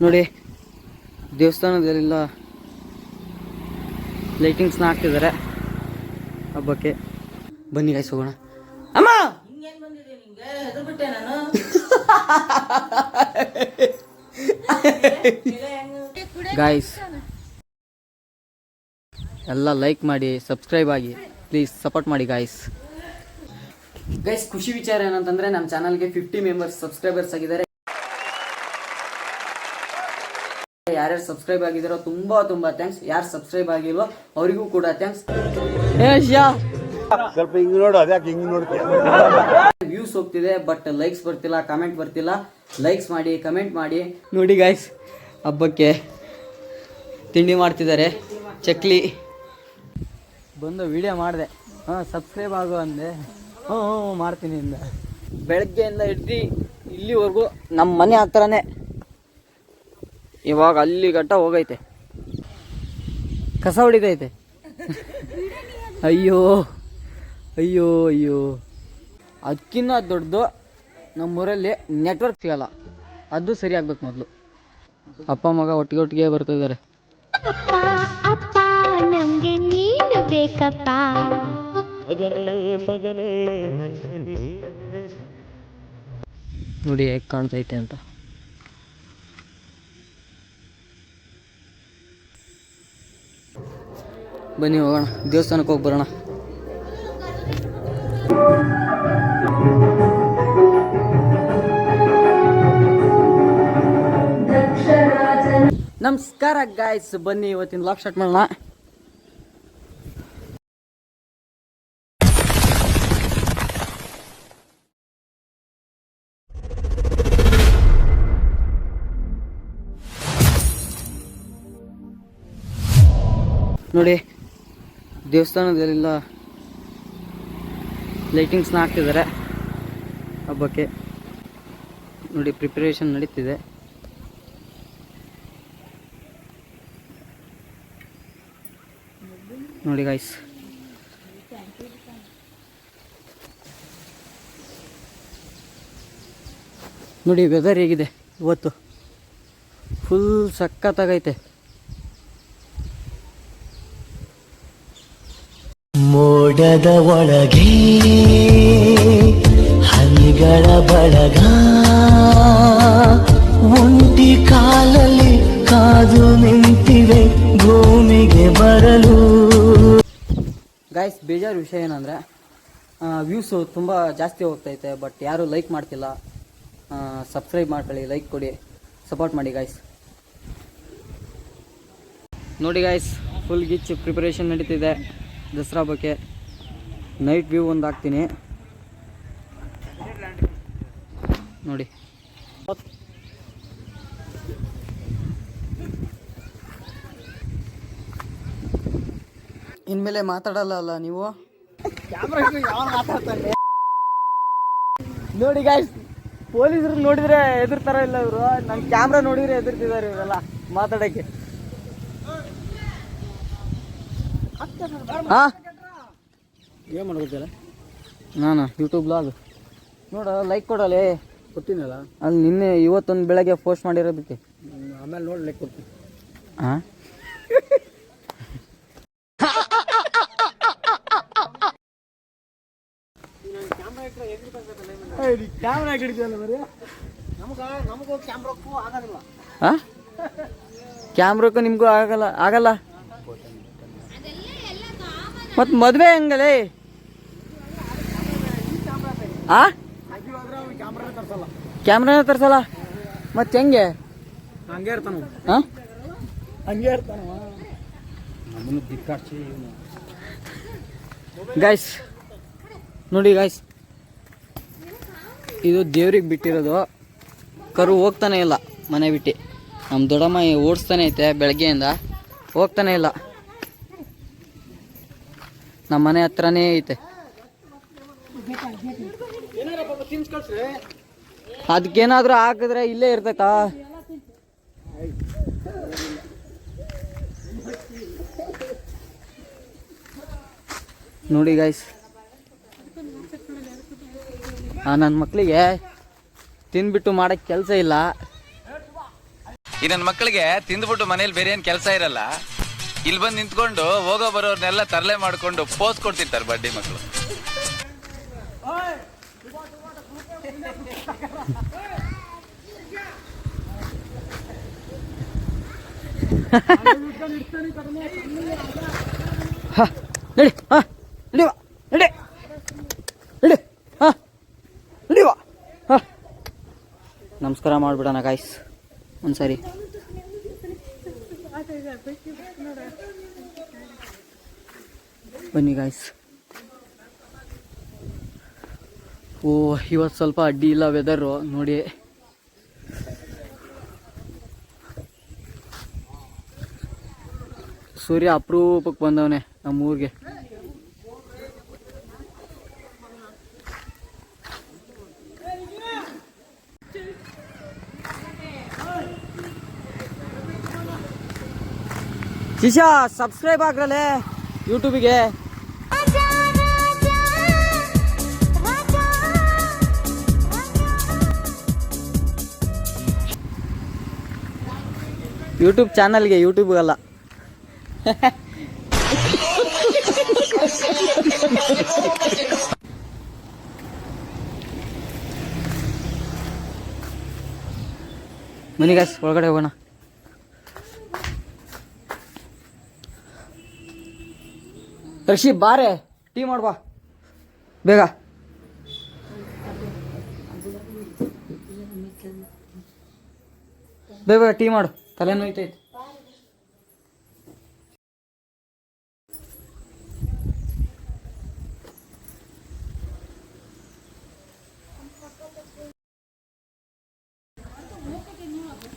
ನೋಡಿ ದೇವಸ್ಥಾನದಲ್ಲೆಲ್ಲ ಲೈಟಿಂಗ್ಸ್ನ ಹಾಕ್ತಿದ್ದಾರೆ ಹಬ್ಬಕ್ಕೆ. ಬನ್ನಿ ಗಾಯ್ಸ್ ಹೋಗೋಣ. ಅಮ್ಮ ಗಾಯ್ಸ್ ಎಲ್ಲ ಲೈಕ್ ಮಾಡಿ ಸಬ್ಸ್ಕ್ರೈಬ್ ಆಗಿ ಪ್ಲೀಸ್ ಸಪೋರ್ಟ್ ಮಾಡಿ ಗಾಯ್ಸ್. ಖುಷಿ ವಿಚಾರ ಏನಂತಂದ್ರೆ ನಮ್ಮ ಚಾನಲ್ಗೆ 50 ಮೆಂಬರ್ಸ್ ಸಬ್ಸ್ಕ್ರೈಬರ್ಸ್ ಆಗಿದ್ದಾರೆ. ಯಾರ್ಯಾರು ಸಬ್ಸ್ಕ್ರೈಬ್ ಆಗಿದಾರೋ ತುಂಬಾ ಥ್ಯಾಂಕ್ಸ್. ಯಾರು ಸಬ್ಸ್ಕ್ರೈಬ್ ಆಗಿಲ್ವೋ ಅವರಿಗೂ ಕೂಡ ಥ್ಯಾಂಕ್ಸ್. ಸ್ವಲ್ಪ ಹಿಂಗ್ ನೋಡು, ಅದ್ಯಾಕೆ ಹಿಂಗ್ ನೋಡ್ತೀಯ? ವ್ಯೂಸ್ ಹೋಗ್ತಿದೆ ಬಟ್ ಲೈಕ್ಸ್ ಬರ್ತಿಲ್ಲ, ಕಮೆಂಟ್ ಬರ್ತಿಲ್ಲ. ಲೈಕ್ಸ್ ಮಾಡಿ, ಕಮೆಂಟ್ ಮಾಡಿ. ನೋಡಿ ಗಾಯ್ಸ್ ಹಬ್ಬಕ್ಕೆ ತಿಂಡಿ ಮಾಡ್ತಿದ್ದಾರೆ, ಚಕ್ಲಿ. ಬಂದು ವಿಡಿಯೋ ಮಾಡಿದೆ, ಸಬ್ಸ್ಕ್ರೈಬ್ ಆಗು ಅಂದೆ. ಹ್ಞೂ ಮಾಡ್ತೀನಿ ಅಂದೆ. ಬೆಳಗ್ಗೆಯಿಂದ ಹಿಡ್ದು ಇಲ್ಲಿವರೆಗೂ ನಮ್ಮ ಮನೆ ಹತ್ರನೇ, ಇವಾಗ ಅಲ್ಲಿ ಗಟ್ಟ ಹೋಗೈತೆ, ಕಸ ಹೊಡಿತೈತೆ. ಅಯ್ಯೋ ಅಯ್ಯೋ ಅಯ್ಯೋ. ಅದಕ್ಕಿಂತ ದೊಡ್ಡದು ನಮ್ಮೂರಲ್ಲಿ ನೆಟ್ವರ್ಕ್ ಸಿಗಲ್ಲ, ಅದು ಸರಿ ಆಗ್ಬೇಕು ಮೊದಲು. ಅಪ್ಪ ಮಗ ಒಟ್ಟಿಗೆ ಬರ್ತಿದ್ದಾರೆ. ನೋಡಿ ಹೇಗೆ ಕಾಣ್ತೈತೆ ಅಂತ. ಬನ್ನಿ ಹೋಗೋಣ, ದೇವಸ್ಥಾನಕ್ಕೆ ಹೋಗಿ ಬರೋಣ. ನಮಸ್ಕಾರ ಗಾಯ್ಸ್, ಬನ್ನಿ ಇವತ್ತಿನ ವ್ಲಾಗ್ ಸ್ಟಾರ್ಟ್ ಮಾಡೋಣ. ನೋಡಿ ದೇವಸ್ಥಾನದಲ್ಲೆಲ್ಲ ಲೈಟಿಂಗ್ಸ್ನ ಹಾಕ್ತಿದ್ದಾರೆ ಹಬ್ಬಕ್ಕೆ. ನೋಡಿ ಪ್ರಿಪರೇಷನ್ ನಡೀತಿದೆ. ನೋಡಿ ಗಾಯ್ಸ್ ನೋಡಿ ವೆದರ್ ಹೇಗಿದೆ ಇವತ್ತು, ಫುಲ್ ಸಖತ್ತಾಗೈತೆ. ಮೋಡದ ಒಳಗೆ ಹನಿಗಳ ಬಳಗ, ಒಂಟಿ ಕಾಲಲ್ಲಿ ಕಾದು ನಿಂತಿವೆ ಭೂಮಿಗೆ ಬರಲು. ಗಾಯ್ಸ್ ಬೇಜಾರು ವಿಷಯ ಏನಂದರೆ ವ್ಯೂಸು ತುಂಬ ಜಾಸ್ತಿ ಹೋಗ್ತೈತೆ, ಬಟ್ ಯಾರೂ ಲೈಕ್ ಮಾಡ್ತಿಲ್ಲ. ಸಬ್ಸ್ಕ್ರೈಬ್ ಮಾಡ್ಕೊಳ್ಳಿ, ಲೈಕ್ ಕೊಡಿ, ಸಪೋರ್ಟ್ ಮಾಡಿ ಗಾಯ್ಸ್. ನೋಡಿ ಗಾಯ್ಸ್ ಫುಲ್ ಗಿಚ್ ಪ್ರಿಪರೇಷನ್ ನಡೀತಿದೆ ದಸರಾ ಹಬ್ಬಕ್ಕೆ. ನೈಟ್ ವ್ಯೂ ಒಂದು ಹಾಕ್ತೀನಿ ನೋಡಿ. ಇನ್ಮೇಲೆ ಮಾತಾಡಲ್ಲ ಅಲ್ಲ ನೀವು? ನೋಡಿ ಗಾಯ್ಸ್ ಪೊಲೀಸರು ನೋಡಿದ್ರೆ ಎದುರ್ತಾರ ಇಲ್ಲ ಇವರು, ನನ್ನ ಕ್ಯಾಮ್ರಾ ನೋಡಿದ್ರೆ ಎದುರ್ತಿದ್ದಾರೆ ಇವರೆಲ್ಲ ಮಾತಾಡೋಕ್ಕೆ. ಹಾಂ ಏನು ಮಾಡ್ಕೊತಿಲ್ಲ ನಾನು ಯೂಟ್ಯೂಬ್ ಬ್ಲಾಗ್ ನೋಡ, ಲೈಕ್ ಕೊಡಲ್ಲ ಕೊಡ್ತೀನಲ್ಲ. ಅಲ್ಲಿ ನಿನ್ನೆ ಇವತ್ತೊಂದು ಬೆಳಗ್ಗೆ ಪೋಸ್ಟ್ ಮಾಡಿರೋದಕ್ಕೆ ಆಮೇಲೆ ನೋಡಿ ಲೈಕ್ ಕೊಡ್ತೀನಿ. ಹಾಂ ಕ್ಯಾಮ್ರಾ ಹಿಡಿದಲ್ಲ ಬರೀ ನಮಗೂ ಕ್ಯಾಮ್ರಕ್ಕೂ ಆಗೋದಿಲ್ಲ. ಹಾಂ ಕ್ಯಾಮ್ರಕ್ಕೂ ನಿಮಗೂ ಆಗಲ್ಲ. ಮತ್ತು ಮದುವೆ ಹೆಂಗಲೇ? ಕ್ಯಾಮ್ರಾನ ತರ್ಸಲ್ಲ ಮತ್ತೆ ಹೆಂಗೆ? ಹಂಗೆ ಇರ್ತಾನ. ಹಾಂ ಹಂಗೆ ಇರ್ತಾನ ಗಾಯ್ಸ್. ನೋಡಿ ಗಾಯ್ಸ್ ಇದು ದೇವ್ರಿಗೆ ಬಿಟ್ಟಿರೋದು. ಕರು ಹೋಗ್ತಾನೆ ಇಲ್ಲ ಮನೆ ಬಿಟ್ಟು. ನಮ್ಮ ದೊಡ್ಡಮ್ಮ ಓಡಿಸ್ತಾನೆ ಐತೆ ಬೆಳಗ್ಗೆಯಿಂದ, ಹೋಗ್ತಾನೆ ಇಲ್ಲ. ನಮ್ಮ ಮನೆ ಹತ್ರನೇ ಐತೆ. ಅದಕ್ಕೇನಾದ್ರೂ ಹಾಕಿದ್ರೆ ಇಲ್ಲೇ ಇರ್ತೈತಾ? ನೋಡಿ ಗಾಯ್ಸ್ ನನ್ನ ಮಕ್ಕಳಿಗೆ ತಿಂದ್ಬಿಟ್ಟು ಮಾಡೋಕ್ಕೆ ಕೆಲಸ ಇಲ್ಲ. ಈ ನನ್ನ ಮಕ್ಕಳಿಗೆ ತಿಂದ್ಬಿಟ್ಟು ಮನೇಲಿ ಬೇರೆ ಏನ್ ಕೆಲಸ ಇರಲ್ಲ, ಇಲ್ಲಿ ಬಂದು ನಿಂತ್ಕೊಂಡು ಹೋಗೋ ಬರೋರ್ನೆಲ್ಲ ತರಲೆ ಮಾಡ್ಕೊಂಡು ಪೋಸ್ ಕೊಡ್ತಿರ್ತಾರೆ ಬಡ್ಡಿ ಮಕ್ಕಳು. ನಡಿ ನಡಿವಾ ನಡಿ ನಡಿ ನಡಿವಾ. ನಮಸ್ಕಾರ ಮಾಡಿಬಿಡೋಣ ಗಾಯ್ಸ್ ಒಂದ್ಸರಿ. ಬನ್ನಿ ಗಾಯ್ಸ್. ಓ ಇವತ್ತು ಸ್ವಲ್ಪ ಅಡ್ಡಿ ಇಲ್ಲ ವೆದರು ನೋಡಿ. ಸೂರ್ಯ ಅಪರೂಪಕ್ಕೆ ಬಂದವನೆ ನಮ್ಮೂರಿಗೆ. ಶಿಶಾ ಸಬ್ಸ್ಕ್ರೈಬ್ ಆಗ್ರಲ್ಲೇ ಯೂಟ್ಯೂಬಿಗೆ. ಯೂಟ್ಯೂಬ್ ಚಾನಲ್ಗೆ, ಯೂಟ್ಯೂಬ್ಗಲ್ಲ. ಬನ್ನಿ ಗಾಯ್ಸ್ ಒಳಗಡೆ ಹೋಗೋಣ. ರಕ್ಷಿ ಬಾರೆ ಟೀ ಮಾಡ್ಬಾ ಬೇಗ. ಬೇಗ ಟೀ ಮಾಡು, ತಲೆ ನೋಯ್ತೈತೆ.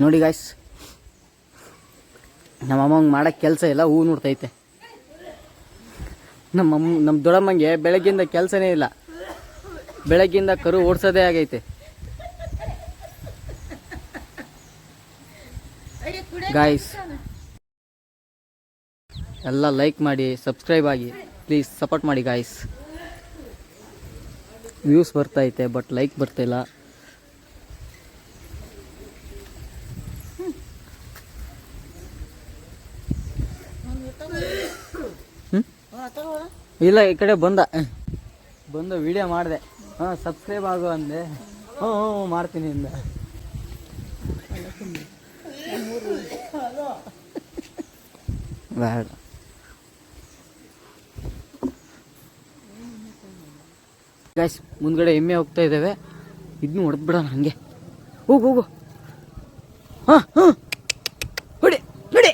ನೋಡಿ ಗಾಯ್ಸ್, ನಮ್ಮಮ್ಮಂಗೆ ಮಾಡೋಕ್ಕೆ ಕೆಲಸ ಇಲ್ಲ, ಹೂ ನೋಡ್ತೈತೆ. ನಮ್ಮ ದೊಡ್ಡಮ್ಮಂಗೆ ಬೆಳಗ್ಗಿಂದ ಕೆಲಸನೇ ಇಲ್ಲ, ಬೆಳಗ್ಗಿಂದ ಕರು ಓಡಿಸೋದೇ ಆಗೈತೆ. ಗಾಯ್ಸ್ ಎಲ್ಲ ಲೈಕ್ ಮಾಡಿ, ಸಬ್ಸ್ಕ್ರೈಬ್ ಆಗಿ, ಪ್ಲೀಸ್ ಸಪೋರ್ಟ್ ಮಾಡಿ ಗಾಯ್ಸ್. ವ್ಯೂಸ್ ಬರ್ತೈತೆ ಬಟ್ ಲೈಕ್ ಬರ್ತಾಯಿಲ್ಲ. ಇಲ್ಲ ಈ ಕಡೆ ಬಂದು ವಿಡಿಯೋ ಮಾಡಿದೆ. ಸಬ್ಸ್ಕ್ರೈಬ್ ಆಗು ಅಂದೆ. ಹ್ಞೂ ಮಾಡ್ತೀನಿ ಅಂದೆ. ಬೇಡ ಗೈಸ್, ಮುಂದ್ಗಡೆ ಎಮ್ಮೆ ಹೋಗ್ತಾ ಇದ್ದೇವೆ. ಇದನ್ನು ಹೊಡೆದ್ಬಿಡೋಣ ಹಂಗೆ. ಹೋಗು ಹಾಂ ಹೊಡಿ ನಡಿ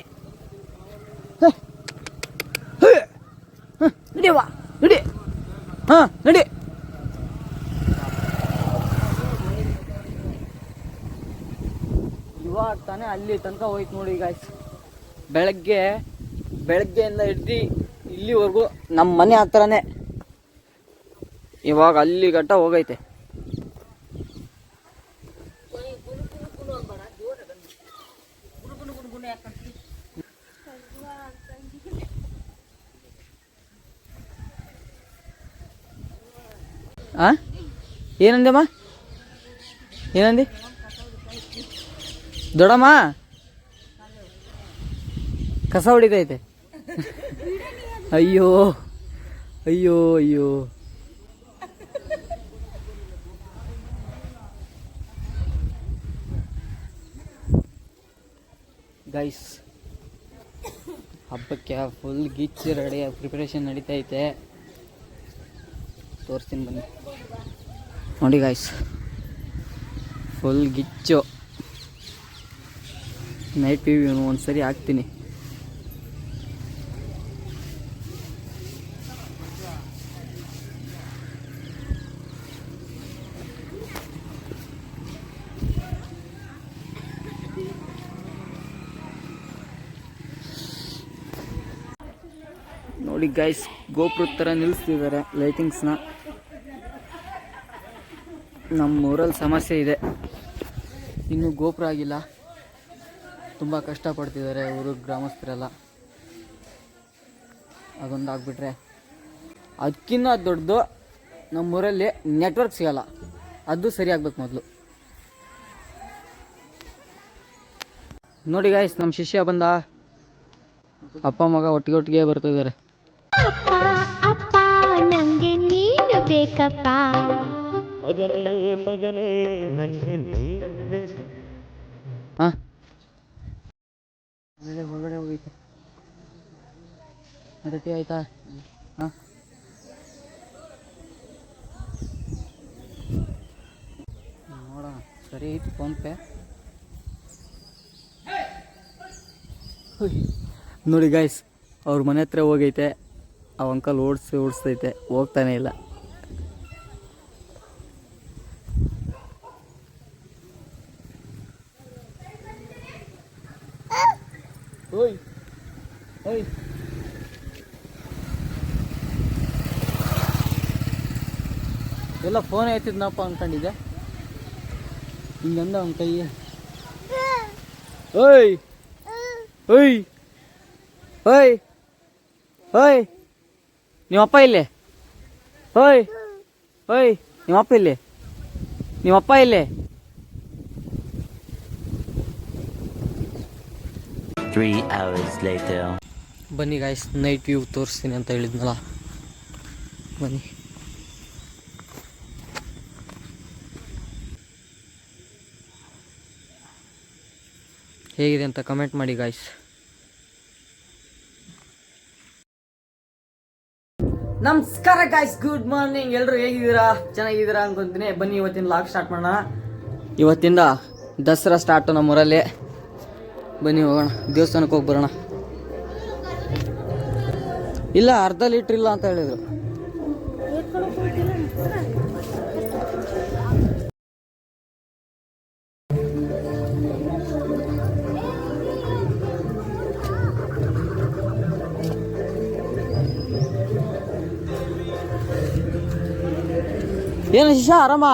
ನಡಿವಾ ನಡಿ. ಹಾಂ ನಡಿ. ಇವಾಗ ತಾನೇ ಅಲ್ಲಿ ತನಕ ಹೋಯ್ತು ನೋಡಿ ಗಾಯ್ಸ್. ಬೆಳಗ್ಗೆಯಿಂದ ಹಿಡ್ದು ಇಲ್ಲಿವರೆಗೂ ನಮ್ಮ ಮನೆ ಹತ್ರನೇ. ಇವಾಗ ಅಲ್ಲಿ ಗಂಟ ಹೋಗೈತೆ. ಏನಂದಮ್ಮ? ಏನಂದಿ ದೊಡ್ಡಮ್ಮ? ಕಸ ಹೊಡಿತೈತೆ. ಅಯ್ಯೋ ಅಯ್ಯೋ ಅಯ್ಯೋ. ಗೈಸ್, ಹಬ್ಬಕ್ಕೆ ಫುಲ್ ಗಿಚ್ಚು ರೆಡಿ ಪ್ರಿಪರೇಷನ್ ನಡೀತೈತೆ. ತೋರಿಸ್ತೀನಿ ಬನ್ನಿ ನೋಡಿ ಗಾಯ್ಸ್, ಫುಲ್ ಗಿಚ್ಚು. ನೈಟ್ ವ್ಯೂ ಒಂದ್ಸರಿ ಹಾಕ್ತೀನಿ. ನೋಡಿ ಗೈಸ್, ಗೋಪುರ ಥರ ನಿಲ್ಲಿಸ್ತಿದ್ದಾರೆ ಲೈಟಿಂಗ್ಸ್ನ. ನಮ್ಮೂರಲ್ಲಿ ಸಮಸ್ಯೆ ಇದೆ, ಇನ್ನೂ ಗೋಪುರ ಆಗಿಲ್ಲ. ತುಂಬ ಕಷ್ಟಪಡ್ತಿದ್ದಾರೆ ಊರು ಗ್ರಾಮಸ್ಥರೆಲ್ಲ. ಅದೊಂದು ಆಗಿಬಿಟ್ರೆ, ಅದಕ್ಕಿಂತ ದೊಡ್ಡದು ನಮ್ಮೂರಲ್ಲಿ ನೆಟ್ವರ್ಕ್ ಸಿಗಲ್ಲ. ಅದು ಸರಿ ಆಗ್ಬೇಕು ಮೊದಲು. ನೋಡಿ ಗಾಯ್ಸ್, ನಮ್ಮ ಶಿಷ್ಯ ಬಂದ. ಅಪ್ಪ ಮಗ ಒಟ್ಟಿಗೆ ಬರ್ತಿದ್ದಾರೆ. ಅಪ್ಪ ಅಪ್ಪ ನಂಗೆ ನೀನು ಬೇಕಪ್ಪ. ಹಾಂ ಹೊರಗಡೆ ಹೋಗೈತೆ. ಅದಕ್ಕೆ ಆಯ್ತಾ? ಹಾಂ ನೋಡೋಣ. ಸರಿ ಐತಿ ಫೋನ್ಪೇ. ನೋಡಿ ಗಾಯ್ಸ್, ಅವ್ರ ಮನೆ ಹತ್ರ ಹೋಗೈತೆ. ಆ ಅಂಕಲ್ ಓಡಿಸ್ತೈತೆ, ಹೋಗ್ತಾನೆ ಇಲ್ಲ. ಓಯ್ ಓಯ್ ಎಲ್ಲ ಫೋನ್ ಎತ್ತಿದ್ನಪ್ಪ ಅನ್ಕೊಂಡಿದ್ದೆ. ಹಿಂಗಂದ ಅವನ ಕೈ. ಓಯ್ ಓಯ್ ಓಯ್ ಓಯ್ ನಿಮ್ಮಪ್ಪ ಇಲ್ಲೇ? ಓಯ್ ಓಯ್ ನಿಮ್ಮಪ್ಪ ಇಲ್ಲೇ? ನಿಮ್ಮಪ್ಪ ಇಲ್ಲೇ? 3 hours later. ಬನ್ನಿ ಗಾಯ್ಸ್, ನೈಟ್ ವ್ಯೂ ತೋರಿಸ್ತೀನಿ ಅಂತ ಹೇಳಿದ್ನಲ್ಲ, ಬನ್ನಿ. ಹೇಗಿದೆ ಅಂತ ಕಮೆಂಟ್ ಮಾಡಿ ಗಾಯ್ಸ್. ನಮಸ್ಕಾರ ಗಾಯ್ಸ್, ಗುಡ್ ಮಾರ್ನಿಂಗ್. ಎಲ್ಲರೂ ಹೇಗಿದ್ದೀರಾ? ಚೆನ್ನಾಗಿದ್ದೀರಾ ಅನ್ಕೊಂತೀನಿ. ಬನ್ನಿ ಇವತ್ತಿನ ಲಾಗ್ ಸ್ಟಾರ್ಟ್ ಮಾಡೋಣ. ಇವತ್ತಿಂದ ದಸರಾ ಸ್ಟಾರ್ಟು ನಮ್ಮೂರಲ್ಲಿ. ಬನ್ನಿ ಹೋಗೋಣ, ದೇವಸ್ಥಾನಕ್ಕೆ ಹೋಗಿ ಬರೋಣ. ಇಲ್ಲ, ಅರ್ಧ ಲೀಟ್ರ್ ಇಲ್ಲ ಅಂತ ಹೇಳಿದ್ರು. ಏನು ಶಿಷ್ಯ, ಆರಾಮ?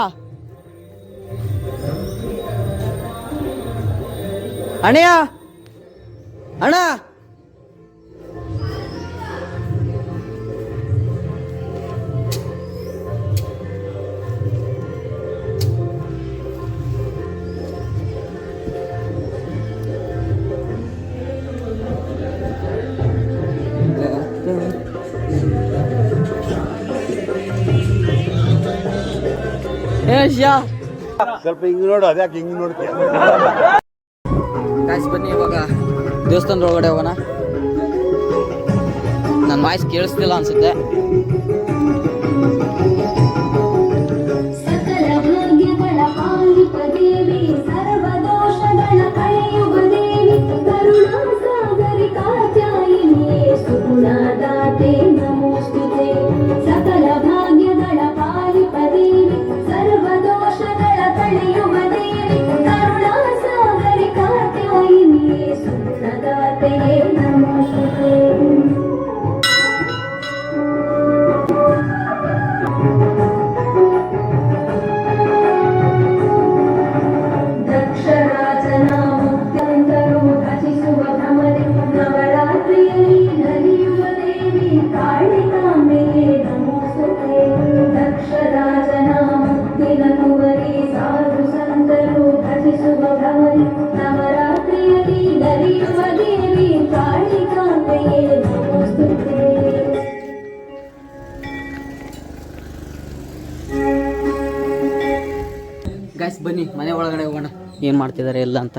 ಅಣ್ಣಯ್ಯ, ಅಣ್ಣ, ಏನು ಶಿಷ್ಯ? ಸ್ವಲ್ಪ ಹಿಂಗ್ ನೋಡು, ಅದ್ಯಾಕೆ ಹಿಂಗ್ ನೋಡ್ತೀಯ? ಗಾಯ್ಸ್ ಬನ್ನಿ ಇವಾಗ ದೇವಸ್ಥಾನದ ಒಳಗಡೆ ಹೋಗೋಣ. ನನ್ನ ವಾಯ್ಸ್ ಕೇಳಿಸ್ತಿಲ್ಲ ಅನ್ಸುತ್ತೆ. ಸಕಲ ಭಾಗ್ಯಗಳ ಪಾಲಿಪ ದೇವಿ, ಸರ್ವದೋಷಗಳ ಕಳೆಯುವ ದೇವಿ, ಕರುಣಾ ಸಾಗರಿ ಕಾತ್ಯಾಯಿನಿ, ಸುಗುಣದಾತೆ ನಮೋಸ್ತುತೆ. ಸಕಲ ಭಾಗ್ಯಗಳ ಪಾಲಿಪ ದೇವಿ, ಸರ್ವದೋಷಗಳ ಕಳೆಯುವ ದೇವಿ, ಕರುಣಾ ಸಾಗರಿ ಕಾತ್ಯಾಯಿನಿ, ಸುಗುಣದಾತೆ ನಮೋಸ್ತುತೆ. ದಕ್ಷರಾಜನ ಮುಕ್ತಂದರು ಭಜಿಸುವ ಭ್ರಮದೆ, ನವರಾತ್ರಿಯಲ್ಲಿ ನಲಿಯುವ ದೇವಿ ಕಾಳಿಕಾಂಬೆಯೇ ನಮೋಸ್ತುತೆ. ದಕ್ಷರಾಜನ ಮುಕ್ತಿನ ಕುವರಿ ಸಾಧು ಸಂತರು ಭಜಿಸುವ ಭ್ರಮದೆ, ನವರಾತ್ರಿಯಲ್ಲಿ ನಲಿಯುವ ದೇವಿ ಕಾಳಿಕಾಂಬೆಯೇ ನಮೋಸ್ತುತೆ. ಗಾಯ್ಸ್ ಬನ್ನಿ ಮನೆ ಒಳಗಡೆ ಹೋಗೋಣ, ಏನು ಮಾಡ್ತಿದ್ದಾರೆ ಎಲ್ಲ ಅಂತ.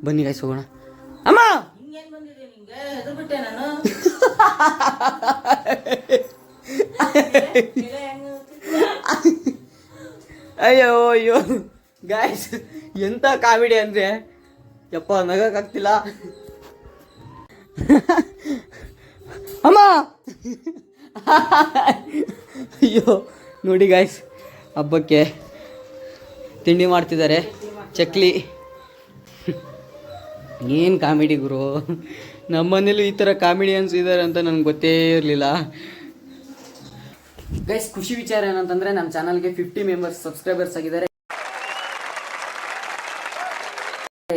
ಬನ್ನಿ ಗಾಯ್ಸ್ ಹೋಗೋಣ. ಅಮ್ಮ ಅಯ್ಯೋ ಅಯ್ಯೋ ಗಾಯ್ಸ್, ಎಂತ ಕಾಮಿಡಿ ಅಂದ್ರೆ ಯಪ್ಪ, ನಗಕ್ಕಾಗ್ತಿಲ್ಲ. ಅಮ್ಮ ಅಯ್ಯೋ ನೋಡಿ ಗಾಯ್ಸ್, ಹಬ್ಬಕ್ಕೆ ತಿಂಡಿ ಮಾಡ್ತಿದ್ದಾರೆ, ಚಕ್ಲಿ. ಏನು ಕಾಮಿಡಿ ಗುರು, ನಮ್ಮನೇಲೂ ಈ ಥರ ಕಾಮಿಡಿಯನ್ಸ್ ಇದ್ದಾರೆ ಅಂತ ನನಗೆ ಗೊತ್ತೇ ಇರಲಿಲ್ಲ. ಗೈಸ್ ಖುಷಿ ವಿಚಾರ ಏನಂತಂದರೆ, ನಮ್ಮ ಚಾನಲ್ಗೆ 50 ಮೆಂಬರ್ಸ್ ಸಬ್ಸ್ಕ್ರೈಬರ್ಸ್ ಆಗಿದ್ದಾರೆ.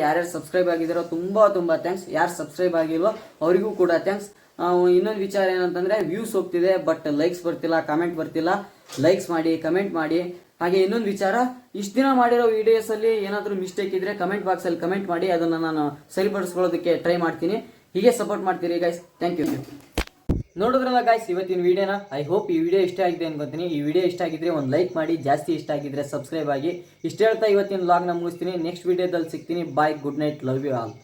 ಯಾರ್ಯಾರು ಸಬ್ಸ್ಕ್ರೈಬ್ ಆಗಿದ್ದಾರೋ ತುಂಬ ಥ್ಯಾಂಕ್ಸ್. ಯಾರು ಸಬ್ಸ್ಕ್ರೈಬ್ ಆಗಿಲ್ವೋ ಅವರಿಗೂ ಕೂಡ ಥ್ಯಾಂಕ್ಸ್. ಇನ್ನೊಂದು ವಿಚಾರ ಏನಂತಂದರೆ, ವ್ಯೂಸ್ ಹೋಗ್ತಿದೆ ಬಟ್ ಲೈಕ್ಸ್ ಬರ್ತಿಲ್ಲ, ಕಮೆಂಟ್ ಬರ್ತಿಲ್ಲ. ಲೈಕ್ಸ್ ಮಾಡಿ, ಕಮೆಂಟ್ ಮಾಡಿ. ಹಾಗೆ ಇನ್ನೊಂದು ವಿಚಾರ, ಇಷ್ಟು ದಿನ ಮಾಡಿರೋ ವಿಡಿಯೋಸಲ್ಲಿ ಏನಾದರೂ ಮಿಸ್ಟೇಕ್ ಇದ್ರೆ ಕಮೆಂಟ್ ಬಾಕ್ಸಲ್ಲಿ ಕಮೆಂಟ್ ಮಾಡಿ, ಅದನ್ನು ನಾನು ಸರಿಪಡಿಸ್ಕೊಳ್ಳೋದಕ್ಕೆ ಟ್ರೈ ಮಾಡ್ತೀನಿ. ಹೀಗೆ ಸಪೋರ್ಟ್ ಮಾಡ್ತೀರಿ ಗೈಸ್, ಥ್ಯಾಂಕ್ ಯು. ನೋಡಿದ್ರಲ್ಲ ಗಾಯ್ಸ್ ಇವತ್ತಿನ ವಿಡಿಯೋನ. ಐ ಹೋಪ್ ಈ ವಿಡಿಯೋ ಇಷ್ಟ ಆಗಿದೆ ಅನ್ಕೋತೀನಿ. ಈ ವಿಡಿಯೋ ಇಷ್ಟ ಆಗಿದ್ರೆ ಒಂದು ಲೈಕ್ ಮಾಡಿ, ಜಾಸ್ತಿ ಇಷ್ಟ ಆಗಿದ್ರೆ ಸಬ್ಸ್ಕ್ರೈಬ್ ಆಗಿ. ಇಷ್ಟ ಹೇಳ್ತಾ ಇವತ್ತಿನ ವ್ಲಾಗ್ನ ಮುಗಿಸ್ತೀನಿ. ನೆಕ್ಸ್ಟ್ ವಿಡಿಯೋದಲ್ಲಿ ಸಿಗ್ತೀನಿ. Bye, good night, love you all.